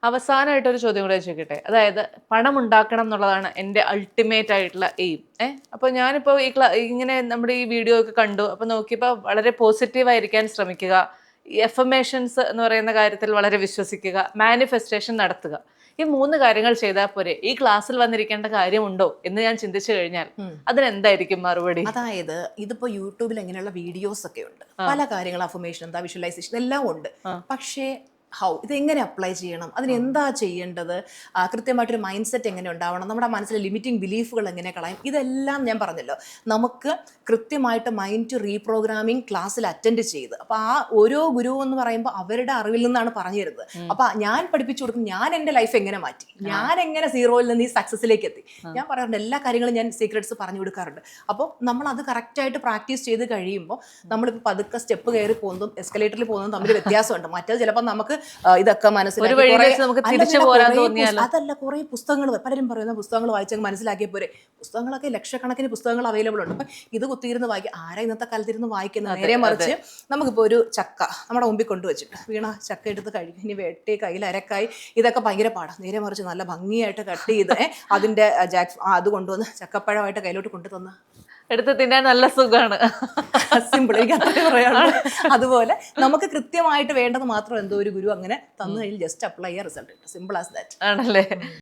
അവസാനമായിട്ടൊരു ചോദ്യം കൂടെ ചോദിക്കട്ടെ. അതായത് പണം ഉണ്ടാക്കണം എന്നുള്ളതാണ് എൻ്റെ അൾട്ടിമേറ്റ് ആയിട്ടുള്ള എയിം. അപ്പോൾ ഞാനിപ്പോൾ ഇങ്ങനെ നമ്മുടെ ഈ വീഡിയോ ഒക്കെ കണ്ടു. അപ്പോൾ നോക്കിയപ്പോൾ വളരെ പോസിറ്റീവായിരിക്കാൻ ശ്രമിക്കുക, ഈ എഫർമേഷൻസ് എന്ന് പറയുന്ന കാര്യത്തിൽ വളരെ വിശ്വസിക്കുക, മാനിഫെസ്റ്റേഷൻ നടത്തുക. ഈ 3 കാര്യങ്ങൾ ചെയ്താൽ പോരെ, ഈ ക്ലാസ്സിൽ വന്നിരിക്കേണ്ട കാര്യമുണ്ടോ എന്ന് ഞാൻ ചിന്തിച്ചു കഴിഞ്ഞാൽ അതിനെന്തായിരിക്കും മറുപടി? അതായത് ഇതിപ്പോ യൂട്യൂബിൽ എങ്ങനെയുള്ള വീഡിയോസ് ഒക്കെ ഉണ്ട്, പല കാര്യങ്ങൾ, അഫർമേഷൻ എന്താ, വിഷ്വലൈസേഷൻ എല്ലാം ഉണ്ട്. പക്ഷേ ഇതെങ്ങനെ അപ്ലൈ ചെയ്യണം, അതിന് എന്താ ചെയ്യേണ്ടത്, കൃത്യമായിട്ടൊരു മൈൻഡ് സെറ്റ് എങ്ങനെ ഉണ്ടാവണം, നമ്മുടെ മനസ്സിലെ ലിമിറ്റിംഗ് ബിലീഫുകൾ എങ്ങനെ കളയാം, ഇതെല്ലാം ഞാൻ പറഞ്ഞല്ലോ നമുക്ക് കൃത്യമായിട്ട് മൈൻഡ് ടു റീപ്രോഗ്രാമിംഗ് ക്ലാസ്സിൽ അറ്റൻഡ് ചെയ്ത്, അപ്പോൾ ആ ഓരോ ഗുരു എന്ന് പറയുമ്പോൾ അവരുടെ അറിവിൽ നിന്നാണ് പറഞ്ഞു തരുന്നത്. അപ്പോൾ ഞാൻ പഠിപ്പിച്ചു കൊടുക്കും, ഞാൻ എൻ്റെ ലൈഫ് എങ്ങനെ മാറ്റി, ഞാൻ എങ്ങനെ സീറോയിൽ നിന്ന് ഈ സക്സസിലേക്ക് എത്തി. ഞാൻ പറയാറുണ്ട്, എല്ലാ കാര്യങ്ങളും ഞാൻ സീക്രട്സ് പറഞ്ഞു കൊടുക്കാറുണ്ട്. അപ്പോൾ നമ്മൾ അത് കറക്റ്റായിട്ട് പ്രാക്ടീസ് ചെയ്ത് കഴിയുമ്പോൾ നമ്മളിപ്പോൾ പതുക്കെ സ്റ്റെപ്പ് കയറി പോകുന്നതും എസ്കലേറ്ററിൽ പോകുന്നതും തമ്മിൽ വ്യത്യാസമുണ്ട്. മറ്റേത് ചിലപ്പോൾ നമുക്ക് ഇതൊക്കെ അതല്ല, കുറെ പുസ്തകങ്ങൾ, പലരും പറയുന്ന പുസ്തകങ്ങൾ വായിച്ചങ്ങ് മനസ്സിലാക്കിയ പോരെ. പുസ്തകങ്ങളൊക്കെ ലക്ഷക്കണക്കിന് പുസ്തകങ്ങൾ അവൈലബിൾ ഉണ്ട്. അപ്പം ഇത് കുത്തിയിരുന്ന് വായിക്കുക, ആരാ ഇന്നത്തെ കാലത്തിരുന്ന് വായിക്കുന്നത്? നേരെ മറിച്ച് നമുക്കിപ്പോൾ ഒരു ചക്ക നമ്മുടെ മുമ്പിൽ കൊണ്ടുവച്ചിട്ട് വീണ ചക്ക എടുത്ത് കഴിക്കും, ഇനി വെട്ടി കയ്യിൽ അരക്കായി, ഇതൊക്കെ ഭയങ്കര പാടാണ്. നേരെ മറിച്ച് നല്ല ഭംഗിയായിട്ട് കട്ട് ചെയ്ത് അതിൻ്റെ അത് കൊണ്ടുവന്ന് ചക്കപ്പഴമായിട്ട് കയ്യിലോട്ട് കൊണ്ടു തന്ന എടുത്ത് തിന്നാൻ നല്ല സുഖമാണ്. സിമ്പിൾ, എനിക്ക് അത്രേ പറയാനുള്ളൂ. അതുപോലെ നമുക്ക് കൃത്യമായിട്ട് വേണ്ടത് മാത്രം എന്തോ ഒരു ഗുരു അങ്ങനെ തന്നു കഴിഞ്ഞാൽ ജസ്റ്റ് അപ്ലൈ ചെയ്യാൻ റിസൾട്ട് കിട്ടും. സിമ്പിൾ ആസ് ദാറ്റ് ആണല്ലേ.